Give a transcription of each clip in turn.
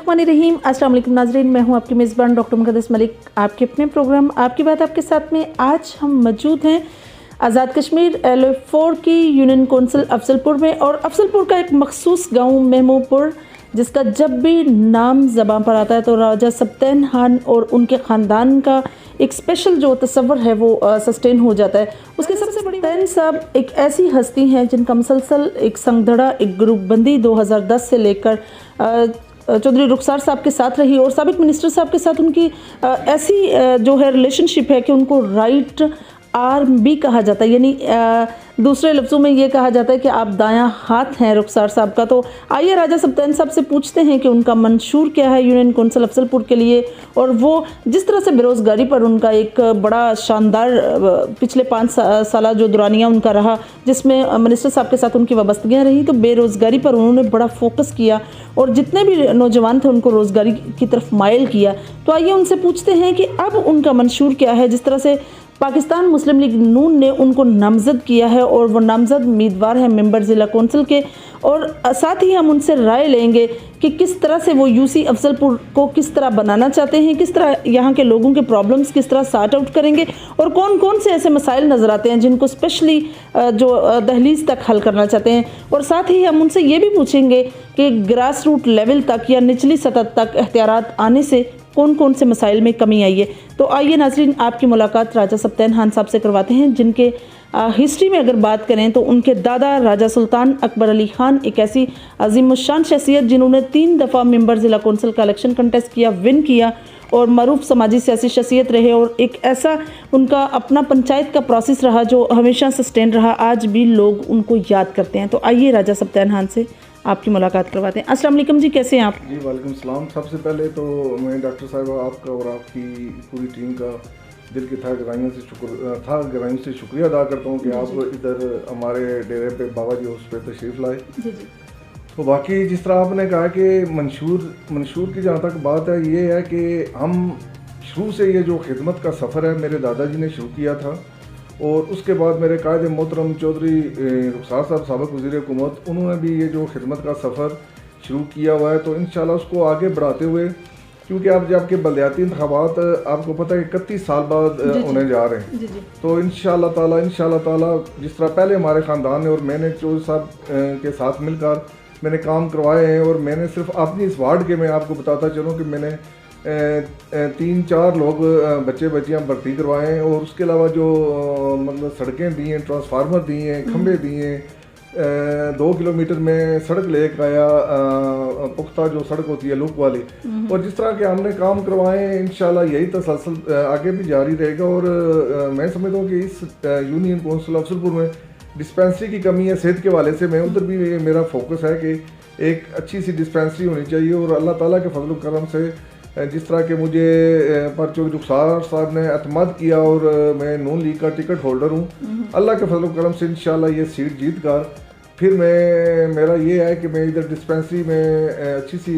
बिस्मिल्लाहिर्रहमानिर्रहीम। अस्सलाम वालेकुम नाज़रीन, मैं हूं आपकी मेज़बान डॉक्टर मुक़द्दस मलिक। आपके अपने प्रोग्राम आपकी बात आपके साथ में आज हम मौजूद हैं आज़ाद कश्मीर LF4 की यूनियन कौंसिल अफजलपुर में, और अफजलपुर का एक मखसूस गाँव महमूदपुर, जिसका जब भी नाम ज़बान पर आता है तो राजा सब्तैन खान और उनके ख़ानदान का एक स्पेशल जो तस्वर है वो सस्टेन हो जाता है। उसके सबसे बड़ी सब्तैन साहब एक ऐसी हस्ती हैं जिनका मुसलसल एक संगधड़ा, एक ग्रुपबंदी 2010 से लेकर चौधरी रुखसार साहब के साथ रही, और साबिक मिनिस्टर साहब के साथ उनकी ऐसी जो है रिलेशनशिप है कि उनको राइट आर्म भी कहा जाता है, यानी दूसरे लफ्ज़ों में ये कहा जाता है कि आप दायां हाथ हैं रुखसार साहब का। तो आइए राजा सब्तैन साहब से पूछते हैं कि उनका मंशूर क्या है यूनियन कौंसिल अफजलपुर के लिए, और वो जिस तरह से बेरोज़गारी पर उनका एक बड़ा शानदार पिछले 5 साल जो दुरानिया उनका रहा, जिसमें मिनिस्टर साहब के साथ उनकी वाबस्तगियाँ रही, तो बेरोज़गारी पर उन्होंने बड़ा फोकस किया और जितने भी नौजवान थे उनको रोज़गारी की तरफ माइल किया। तो आइए उनसे पूछते हैं कि अब उनका मंशूर क्या है। जिस तरह से पाकिस्तान मुस्लिम लीग नून ने उनको नामज़द किया है और वो नामज़द उम्मीदवार हैं मेंबर ज़िला कौंसिल के, और साथ ही हम उनसे राय लेंगे कि किस तरह से वो यूसी अफजलपुर को किस तरह बनाना चाहते हैं, किस तरह यहाँ के लोगों के प्रॉब्लम्स किस तरह सॉर्ट आउट करेंगे, और कौन कौन से ऐसे मसाइल नज़र आते हैं जिनको स्पेशली जो दहलीज तक हल करना चाहते हैं। और साथ ही हम उनसे ये भी पूछेंगे कि ग्रास रूट लेवल तक या निचली सतह तक एहतियात आने से कौन कौन से मसाइल में कमी आई है। तो आइए नाज़रीन, आपकी मुलाकात राजा सब्तैन खान साहब से करवाते हैं, जिनके हिस्ट्री में अगर बात करें तो उनके दादा राजा सुल्तान अकबर अली ख़ान एक ऐसी अजीमुशान शख्सियत जिन्होंने 3 दफ़ा मेंबर ज़िला कौंसिल का इलेक्शन कंटेस्ट किया, विन किया, और मरूफ समाजी सियासी शख्सियत रहे, और एक ऐसा उनका अपना पंचायत का प्रोसेस रहा जो हमेशा सस्टेन रहा। आज भी लोग उनको याद करते हैं। तो आइए राजा सब्तैन खान से आपकी मुलाकात करवाते हैं। अस्सलाम वालेकुम जी, कैसे हैं आप? जी वालेकुम सलाम। सबसे पहले तो मैं डॉक्टर साहब आपका और आपकी पूरी टीम का दिल की गहराइयों से शुक्रिया अदा करता हूँ कि आप इधर हमारे डेरे पे बाबा जी हाउस पे तशरीफ़ लाए। जी जी। तो बाकी जिस तरह आपने कहा कि मंशूर की जहाँ तक बात है, ये है कि हम शुरू से ये जो खिदमत का सफ़र है मेरे दादाजी ने शुरू किया था, और उसके बाद मेरे कायद मोहतरम चौधरी रुखसार साहब साबिक़ वज़ीर हुकूमत, उन्होंने भी ये जो खिदमत का सफ़र शुरू किया हुआ है। तो इंशाल्लाह उसको आगे बढ़ाते हुए, क्योंकि आप जब के बलदियाती इंतखाबात आपको पता है 31 साल बाद होने जा रहे हैं, तो इंशाल्लाह ताला जिस तरह पहले हमारे ख़ानदान ने और मैंने चौधरी साहब के साथ मिलकर मैंने काम करवाए हैं, और मैंने सिर्फ अपनी इस वार्ड के मैं आपको बताता चलूँ कि मैंने 3-4 लोग बच्चे बच्चियाँ भर्ती करवाए हैं, और उसके अलावा जो मतलब सड़कें दी हैं, ट्रांसफार्मर दिए हैं, खंभे दिए हैं, 2 किलोमीटर में सड़क लेकर आया, पुख्ता जो सड़क होती है लुक वाली, और जिस तरह के हमने काम करवाए हैं इंशाल्लाह यही तसलसल आगे भी जारी रहेगा। और मैं समझता हूँ कि इस यूनियन कौंसिल अफजलपुर में डिस्पेंसरी की कमी है सेहत के वाले से, मैं उधर भी मेरा फोकस है कि एक अच्छी सी डिस्पेंसरी होनी चाहिए। और अल्लाह ताला के फजल करम से जिस तरह के मुझे पर चौधरी रुखसार साहब ने एतमाद किया, और मैं नून लीग का टिकट होल्डर हूँ, अल्लाह के फजल करम से इंशाल्लाह ये सीट जीत कर फिर मेरा ये है कि मैं इधर डिस्पेंसरी में अच्छी सी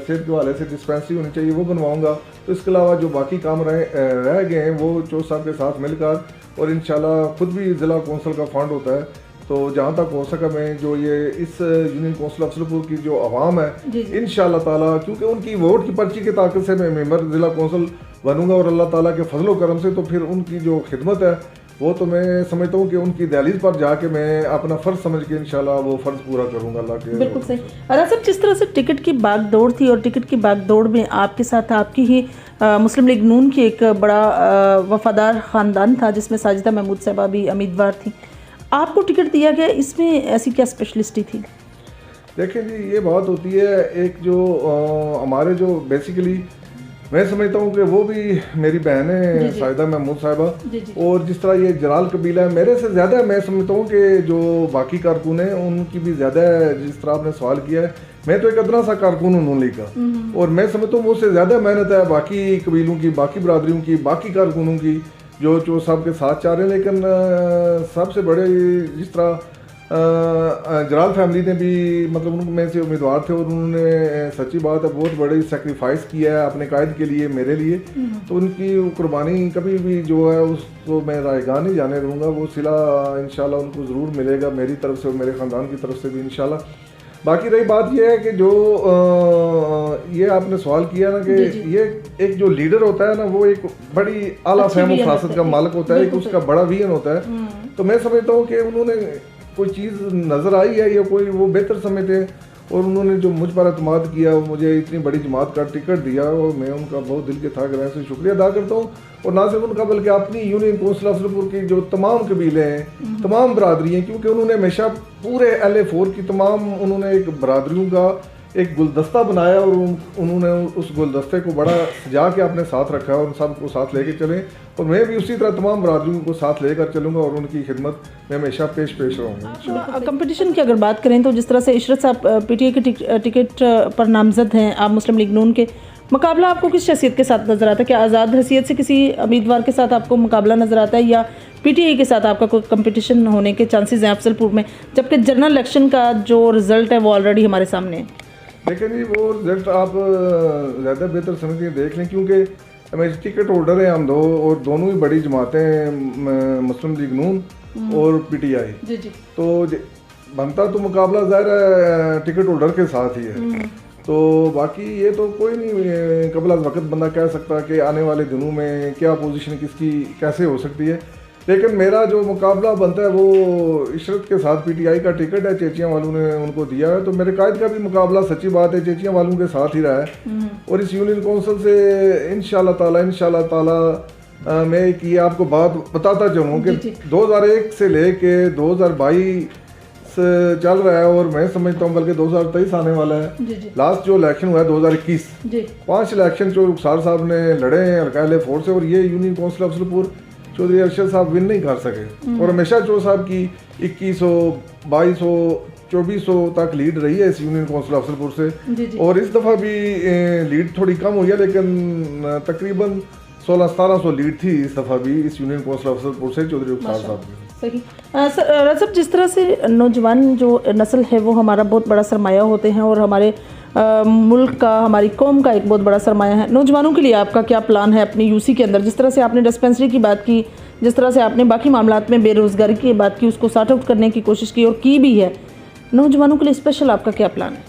सेहत के वाले से डिस्पेंसरी होनी चाहिए वो बनवाऊँगा। तो इसके अलावा जो बाकी काम रह गए हैं वो चौधरी साहब के साथ मिलकर, और इंशाल्लाह खुद भी ज़िला कौंसिल का फंड होता है, तो जहाँ तक हो सका मैं जो ये इस यूनियन कौंसिल अफजलपुर की जो आवाम है इंशाल्लाह ताला, क्योंकि उनकी वोट की पर्ची की ताकत से मैं मेंबर ज़िला कौंसिल बनूंगा, और अल्लाह ताला के फजलो करम से तो फिर उनकी जो खिदमत है वो तो मैं समझता हूँ कि उनकी दहलीज पर जाके मैं अपना फ़र्ज़ समझ के इंशाल्लाह वो फ़र्ज़ पूरा करूँगा अल्लाह के। बिल्कुल सही। और सब जिस तरह से टिकट की भागदौड़ थी, और टिकट की भागदौड़ में आपके साथ आपकी ही मुस्लिम लीग नून की एक बड़ा वफादार ख़ानदान था, जिसमें साजिदा महमूद साहबा भी उम्मीदवार थी, आपको टिकट दिया गया, इसमें ऐसी क्या स्पेशलिस्टी थी? देखिए जी, ये बात होती है एक जो हमारे जो बेसिकली मैं समझता हूँ कि वो भी मेरी बहन है साजिदा महमूद साहिबा, और जिस तरह ये जलाल कबीला है मेरे से ज़्यादा मैं समझता हूँ कि जो बाकी कारकुन हैं उनकी भी ज़्यादा, जिस तरह आपने सवाल किया है, मैं तो एक अदना सा कारकुन हूँ नून लीग का, और मैं समझता हूँ मुझसे ज़्यादा मेहनत है बाकी कबीलों की, बाकी बरादरियों की, बाकी कारकुनों की जो साहब के साथ चाह रहे हैं। लेकिन सबसे बड़े जिस तरह जलाल फैमिली ने भी मतलब उनमें से उम्मीदवार थे, और उन्होंने सच्ची बात है बहुत बड़ी सेक्रीफाइस किया है अपने कायद के लिए, मेरे लिए, तो उनकी कुर्बानी कभी भी जो है उसको मैं रायगान नहीं जाने दूंगा। वो सिला इंशाल्लाह उनको ज़रूर मिलेगा मेरी तरफ से और मेरे ख़ानदान की तरफ से भी इंशाल्लाह। बाकी रही बात ये है कि जो ये आपने सवाल किया ना कि ये एक जो लीडर होता है ना वो एक बड़ी आला फहम और फरासत का मालिक होता है, एक उसका बड़ा विजन होता है। तो मैं समझता हूँ कि उन्होंने कोई चीज़ नज़र आई है या कोई वो बेहतर समझते हैं और उन्होंने जो मुझ पर अतमाद किया, मुझे इतनी बड़ी जमात का टिकट दिया और मैं उनका बहुत दिल के था गहराई से शुक्रिया अदा करता हूँ। और ना सिर्फ उनका बल्कि अपनी यूनियन कौंसिल अफजलपुर की जो तमाम कबीले हैं, तमाम बरादरी हैं, क्योंकि उन्होंने हमेशा पूरे LA4 की तमाम उन्होंने एक बरादरियों का एक गुलदस्ता बनाया और उन्होंने उस गुलदस्ते को बड़ा सजा के अपने साथ रखा और सबको साथ लेके चले। और मैं भी उसी तरह तमाम बरादरियों को साथ लेकर चलूँगा और उनकी खिदमत में हमेशा पेश रहूँगा। कंपटीशन की अगर बात करें तो जिस तरह से इशरत साहब PTI के टिकट पर नामजद हैं, आप मुस्लिम लीग नून के, मुकाबला आपको किस हैसियत के साथ नज़र आता है? क्या आज़ाद हैसियत से किसी उम्मीदवार के साथ आपको मुकाबला नज़र आता है या PTI के साथ आपका कोई कंपटीशन होने के चांसेस हैं अफजलपुर में, जबकि जनरल इलेक्शन का जो रिज़ल्ट है वो ऑलरेडी हमारे सामने है? लेकिन जी वो रिजल्ट आप ज़्यादा बेहतर समझ के देख लें, क्योंकि हमें टिकट होल्डर हैं हम दो और दोनों ही बड़ी जमातें हैं, मुस्लिम लीग नून और PTI। जी। तो बनता तो मुकाबला ज़ाहिर है टिकट होल्डर के साथ ही है। तो बाकी ये तो कोई नहीं कबल अज़ वक़्त बंदा कह सकता कि आने वाले दिनों में क्या पोजीशन किसकी कैसे हो सकती है। लेकिन मेरा जो मुकाबला बनता है वो इशरत के साथ PTI का टिकट है, चेचियाँ वालों ने उनको दिया है। तो मेरे कायद का भी मुकाबला सच्ची बात है चेचियाँ वालों के साथ ही रहा है। और इस यूनियन कौंसिल से इंशाल्लाह ताला मैं एक ये आपको बात बताता चलूँ कि 2001 से लेके 2022 चल रहा है और मैं समझता हूँ बल्कि 2023 आने वाला है। लास्ट जो इलेक्शन हुआ है 2021, 5 इलेक्शन जो रुखसार साहब ने लड़े हैं हल्का LA4 से और ये यूनियन कौंसिल अफजलपुर चौधरी अरशद साहब विन नहीं कर सके। और हमेशा चौधरी साहब की 2100, 2200, 2400 तक लीड रही है इस यूनियन कौंसिल अफजलपुर से। और इस दफ़ा भी लीड थोड़ी कम हुई है, लेकिन तकरीबन 1600-1700 लीड थी इस दफ़ा भी इस यूनियन कौंसिल अफजलपुर से चौधरी रुखसार साहब की। सही रजब, जिस तरह से नौजवान जो नस्ल है वो हमारा बहुत बड़ा सरमाया होते हैं और हमारे मुल्क का, हमारी कौम का एक बहुत बड़ा सरमाया है। नौजवानों के लिए आपका क्या प्लान है अपनी UC के अंदर? जिस तरह से आपने डिस्पेंसरी की बात की, जिस तरह से आपने बाकी मामलात में बेरोज़गारी की बात की, उसको सॉर्ट आउट करने की कोशिश की और की भी है, नौजवानों के लिए स्पेशल आपका क्या प्लान है?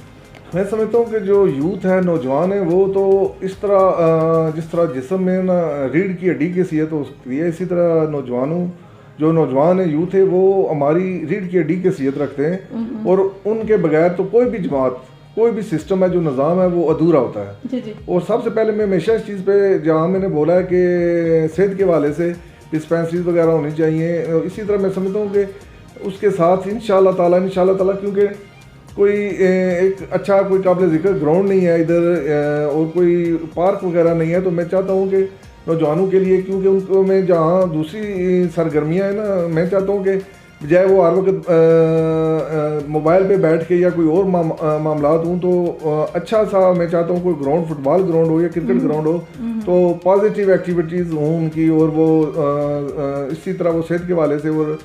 मैं समझता हूँ कि जो यूथ है, नौजवान है, वो तो इस तरह जिस तरह जिस्म में ना रीढ़ की हड्डी की हैसियत होती है, इसी तरह जो नौजवान है, यूथ है, वो हमारी रीढ़ की हड्डी की हैसियत रखते हैं। और उनके बगैर तो कोई भी जमात, कोई भी सिस्टम है, जो निज़ाम है, वो अधूरा होता है। और सबसे पहले मैं हमेशा इस चीज़ पे, जहाँ मैंने बोला है कि सेहत के हवाले से डिस्पेंसरीज वगैरह होनी चाहिए, इसी तरह मैं समझता हूँ कि उसके साथ इंशाल्लाह ताला क्योंकि कोई एक अच्छा कोई काबिल ज़िक्र ग्राउंड नहीं है इधर और कोई पार्क वगैरह नहीं है, तो मैं चाहता हूँ कि नौजवानों के लिए, क्योंकि उनको मैं जहाँ दूसरी सरगर्मियाँ हैं ना, मैं चाहता हूँ कि बजाय वो हर वक्त मोबाइल पे बैठ के या कोई और मामलात हूँ, तो अच्छा सा मैं चाहता हूँ कोई ग्राउंड, फुटबॉल ग्राउंड हो या क्रिकेट ग्राउंड हो, तो पॉजिटिव एक्टिविटीज़ हों उनकी, और वो इसी तरह वो सेहत के हवाले से और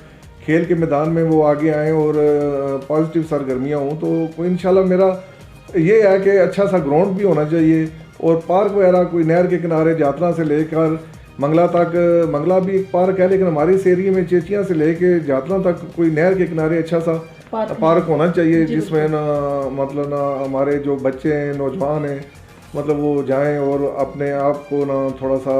खेल के मैदान में वो आगे आएँ और पॉजिटिव सरगर्मियाँ हों। तो कोई इंशाल्लाह मेरा ये है कि अच्छा सा ग्राउंड भी होना चाहिए और पार्क वगैरह, कोई नहर के किनारे जातरा से लेकर मंगला तक, मंगला भी एक पार्क है, लेकिन हमारे इस एरिया में चेचियाँ से लेके जातरा तक कोई नहर के किनारे अच्छा सा पार्क होना चाहिए, जिसमें ना मतलब ना हमारे जो बच्चे हैं, नौजवान हैं, मतलब वो जाएं और अपने आप को ना थोड़ा सा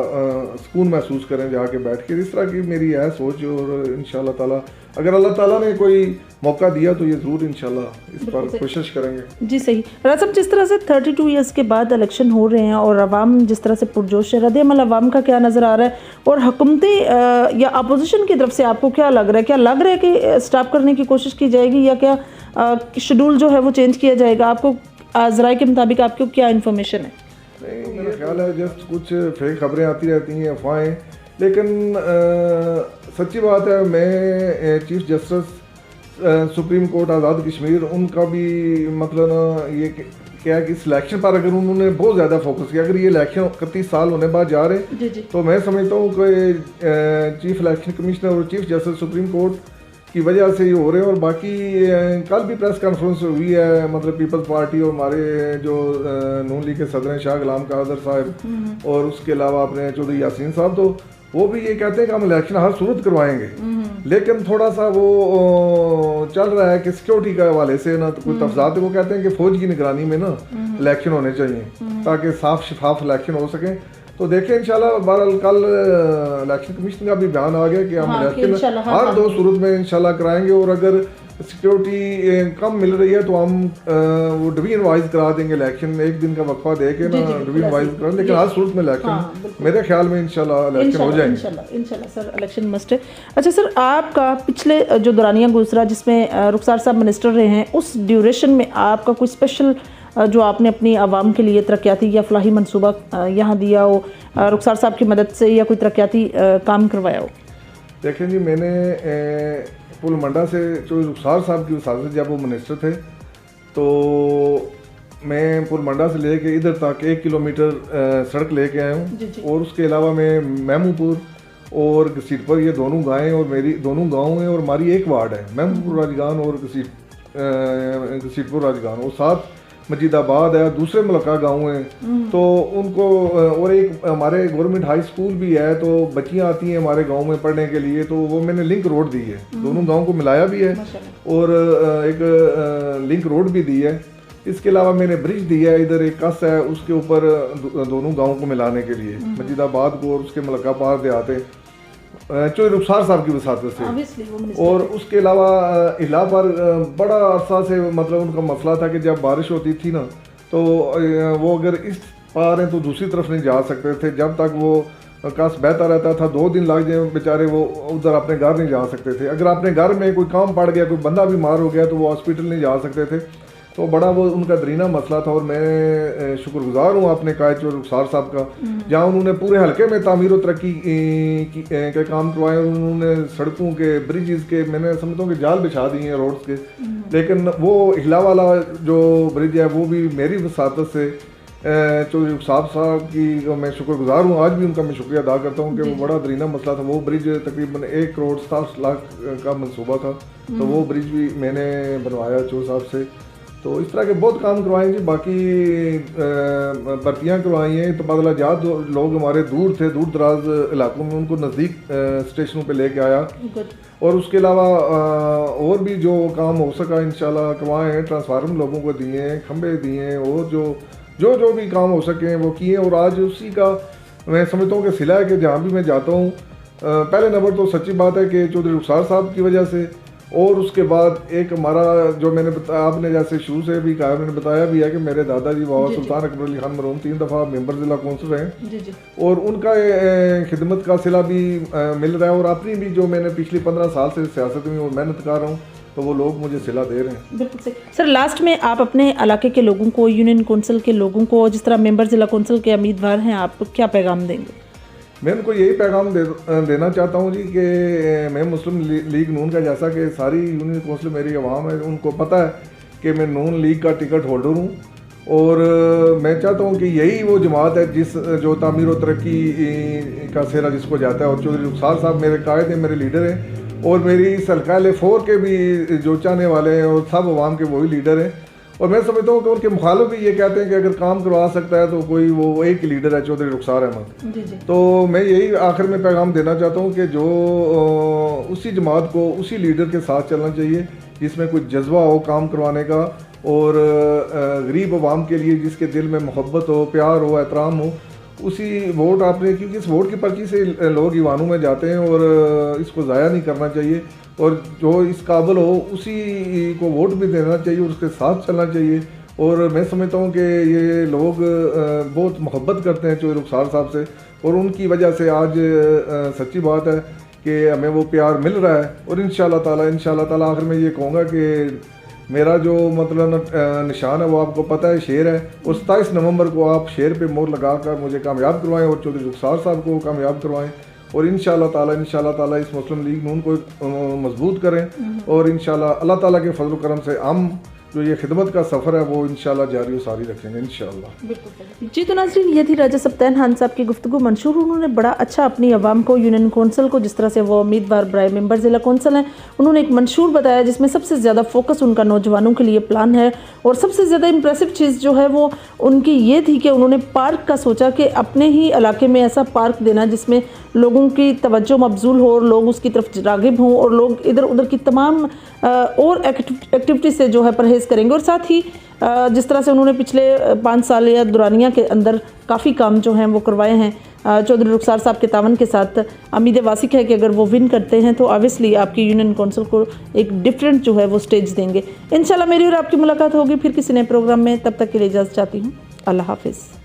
सुकून महसूस करें जाके बैठ के। इस तरह की मेरी है सोच। और इंशाल्लाह ताला अगर अल्लाह ताला ने कोई मौका दिया तो ये ज़रूर इंशाल्लाह इस पर कोशिश करेंगे। जी सही। राज़ब, जिस तरह से 32 ईयर्स के बाद इलेक्शन हो रहे हैं और अवाम जिस तरह से पुरजोश है, रद्द-ए-अमल अवाम का क्या नज़र आ रहा है और हुकूमती या अपोजिशन की तरफ से आपको क्या लग रहा है? क्या लग रहा है कि स्टॉप करने की कोशिश की जाएगी या क्या शेड्यूल जो है वो चेंज किया जाएगा? आपको ज़राए के मुताबिक आपको क्या इन्फॉर्मेशन है? नहीं, मेरा ख्याल है जस्ट कुछ फेक खबरें आती रहती हैं, अफवाहें, लेकिन सच्ची बात है, मैं chief justice supreme court Azad Kashmir, उनका भी मतलब ना ये क्या है कि सिलेक्शन पर अगर उन्होंने बहुत ज़्यादा फोकस किया, अगर ये इलेक्शन 31 साल होने बाद जा रहे तो मैं समझता हूँ कि चीफ इलेक्शन कमिश्नर और चीफ जस्टिस सुप्रीम कोर्ट की वजह से ये हो रहे हैं। और बाकी कल भी प्रेस कॉन्फ्रेंस हुई है, मतलब पीपल्स पार्टी और हमारे जो नून लीग के सदर हैं शाह गुलाम कादर साहब और उसके अलावा अपने चौधरी यासीन साहब, तो वो भी ये कहते हैं कि हम इलेक्शन हर सूरत करवाएंगे, लेकिन थोड़ा सा वो चल रहा है कि सिक्योरिटी के हवाले से ना तो कोई तफजात, वो कहते हैं कि फौज की निगरानी में ना इलेक्शन होने चाहिए ताकि साफ शफाफ इलेक्शन हो सके। तो देखें इंशाल्लाह, बहरहाल कल इलेक्शन कमीशन का भी बयान आ गया कि हम इलेक्शन हर 2 सूरत में इंशाल्लाह कराएंगे, और अगर सिक्योरिटी कम मिल रही है तो हम वो डिवीजन वाइज करा देंगे इलेक्शन, एक दिन का वक्फा दे के ना डिवीजन वाइज करा, लेकिन हर सूरत में इलेक्शन मेरे ख्याल में इंशाल्लाह इलेक्शन हो जाएंगे। इंशाल्लाह सर, इलेक्शन मस्ट है। अच्छा सर, आपका पिछले जो दौरानिया गुजरा जिसमें रुखसार साहब मिनिस्टर रहे हैं, उस ड्यूरेशन में आपका कोई स्पेशल जो आपने अपनी आवाम के लिए तरक्याती या फलाही मनसूबा यहाँ दिया हो, रुखसार साहब की मदद से, या कोई तरक्याती काम करवाया हो? देखें जी, मैंने पुल मंडा से जो रुखसार साहब की वसात से जब वो मिनिस्टर थे, तो मैं पुल मंडा से लेके इधर तक 1 किलोमीटर सड़क लेके आया हूँ, और उसके अलावा मैं महमूपुर और घसीटपुर, ये दोनों गाँव और मेरी दोनों गाँव हैं, और हमारी एक वार्ड है महमूपुर राजगान और घसीटपुर राजगान, और साथ मजीदाबाद है, दूसरे मुलका गाँव हैं। तो उनको, और एक हमारे गवर्नमेंट हाई स्कूल भी है, तो बच्चियाँ आती हैं हमारे गांव में पढ़ने के लिए, तो वो मैंने लिंक रोड दी है, दोनों गांव को मिलाया भी है, और एक लिंक रोड भी दी है। इसके अलावा मैंने ब्रिज दिया है, इधर एक कस है उसके ऊपर दोनों गाँव को मिलाने के लिए, मजीदाबाद को और उसके मुलका पार देहाते जो रुखसार साहब की वसात से। और उसके अलावा इला पर बड़ा अरसा से मतलब उनका मसला था कि जब बारिश होती थी ना, तो वो अगर इस पार हैं तो दूसरी तरफ नहीं जा सकते थे, जब तक वो कस बहता रहता था 2 दिन लग जाए बेचारे, वो उधर अपने घर नहीं जा सकते थे। अगर अपने घर में कोई काम पड़ गया, कोई बंदा बीमार हो गया, तो वो हॉस्पिटल नहीं जा सकते थे। तो बड़ा वो उनका दरीना मसला था, और मैं शुक्रगुजार हूँ अपने कायद रुखसार साहब का, जहाँ उन्होंने पूरे हल्के में तामीर और तरक्की के काम करवाए। उन्होंने सड़कों के, ब्रिजेस के, मैंने समझता हूँ कि जाल बिछा दिए हैं रोड्स के, लेकिन वो हिला वाला जो ब्रिज है वो भी मेरी वसात से चौधरी रुखसार साहब की मैं शुक्रगुजार हूँ, आज भी उनका मैं शुक्रिया अदा करता हूँ कि वो बड़ा दरीना मसला था। वो ब्रिज तकरीबन 1 करोड़ 60 लाख का मनसूबा था, तो वो ब्रिज भी मैंने बनवाया चौधरी साहब से। तो इस तरह के बहुत काम करवाए जी, बाकी भर्तियाँ करवाई हैं, तबादला जात लोग हमारे दूर थे, दूर दराज इलाकों में, उनको नज़दीक स्टेशनों पे लेके आया। और उसके अलावा और भी जो काम हो सका इंशाल्लाह करवाए हैं, ट्रांसफार्मर लोगों को दिए हैं, खंबे दिए हैं, और जो भी काम हो सके वो किए। और आज उसी का मैं समझता हूँ कि सिला है कि जहाँ भी मैं जाता हूँ, पहले नंबर तो सच्ची बात है कि चौधरी रुखसार साहब की वजह से, और उसके बाद एक हमारा जो मैंने आपने जैसे शुरू से भी कहा, मैंने बताया भी है कि मेरे दादाजी बाबा सुल्तान अकबर अली खान मरहूम 3 दफ़ा मेंबर ज़िला कौंसिल रहे, और उनका खिदमत का सिला भी मिल रहा है। और अपनी भी जो मैंने पिछले 15 साल से सियासत में मेहनत कर रहा हूँ, तो वो लोग मुझे सिला दे रहे हैं। बिल्कुल सही। सर, लास्ट में आप अपने इलाके के लोगों को, यूनियन कौंसिल के लोगों को, जिस तरह मेंबर ज़िला कौंसिल के उम्मीदवार हैं, आप क्या पैगाम देंगे? मैं उनको यही पैगाम देना चाहता हूँ जी कि मैं मुस्लिम लीग नून का, जैसा कि सारी यूनियन कौंसिल मेरी आवाम है, उनको पता है कि मैं नून लीग का टिकट होल्डर हूँ, और मैं चाहता हूँ कि यही वो जमात है जो तामीर और तरक्की का सेहरा जिसको जाता है। और चौधरी रुखसार साहब मेरे कायद हैं, मेरे लीडर हैं, और मेरी इस हल्का L4 के भी जो चाहने वाले हैं और सब अवाम के वही लीडर हैं। और मैं समझता हूँ कि उनके मुखालिफ भी ये कहते हैं कि अगर काम करवा सकता है तो कोई वो एक ही लीडर है, चौधरी रुखसार अहमद। तो मैं यही आखिर में पैगाम देना चाहता हूँ कि जो उसी जमात को, उसी लीडर के साथ चलना चाहिए जिसमें कुछ जज्बा हो काम करवाने का, और गरीब अवाम के लिए जिसके दिल में मोहब्बत हो, प्यार हो, एहतराम हो, उसी वोट आपने, क्योंकि इस वोट की पर्ची से लोग ईवानों में जाते हैं, और इसको ज़ाया नहीं करना चाहिए। और जो इस काबिल हो उसी को वोट भी देना चाहिए और उसके साथ चलना चाहिए। और मैं समझता हूँ कि ये लोग बहुत मोहब्बत करते हैं चौधरी रुखसार साहब से, और उनकी वजह से आज सच्ची बात है कि हमें वो प्यार मिल रहा है। और इंशाल्लाह ताला आखिर में ये कहूँगा कि मेरा जो मतलब निशान है वो आपको पता है, शेर है, और 27 नवंबर को आप शेर पे मोहर लगाकर मुझे कामयाब करवाएं और चौधरी रुखसार साहब को कामयाब करवाएं, और इंशाल्लाह ताला इस मुस्लिम लीग नून को मजबूत करें, और इंशाल्लाह अल्लाह ताला के फजल करम से हम जो ये खिदमत का सफ़र है वो इंशाल्लाह जारी व सारी रखेंगे इंशाल्लाह। जी तो नाज़रीन, ये थी राजा सप्तान खान साहब की गुफ्तगू। मंशूर उन्होंने बड़ा अच्छा अपनी आवाम को, यूनियन कौंसिल को, जिस तरह से वो उम्मीदवार बराए मेंबर ज़िला कौंसिल हैं, उन्होंने एक मंशूर बताया जिसमें सबसे ज़्यादा फोकस उनका नौजवानों के लिए प्लान है। और सबसे ज़्यादा इंप्रेसिव चीज़ जो है वो उनकी ये थी कि उन्होंने पार्क का सोचा कि अपने ही इलाके में ऐसा पार्क देना जिसमें लोगों की तवज्जो मबजूल हो और लोग उसकी तरफ रागिब हों और लोग इधर उधर की तमाम और एक्टिविटी से जो है परहेज़ करेंगे। और साथ ही जिस तरह से उन्होंने पिछले 5 साल या दुरानिया के अंदर काफ़ी काम जो हैं वो करवाए हैं चौधरी रुखसार साहब के तावन के साथ, उम्मीद वासिक है कि अगर वो विन करते हैं तो ऑब्वियसली आपकी यूनियन कौंसिल को एक डिफरेंट जो है वो स्टेज देंगे। इंशाल्लाह मेरी और आपकी मुलाकात होगी फिर किसी नए प्रोग्राम में। तब तक के लिए इजाज़त चाहती हूँ। अल्लाह हाफिज़।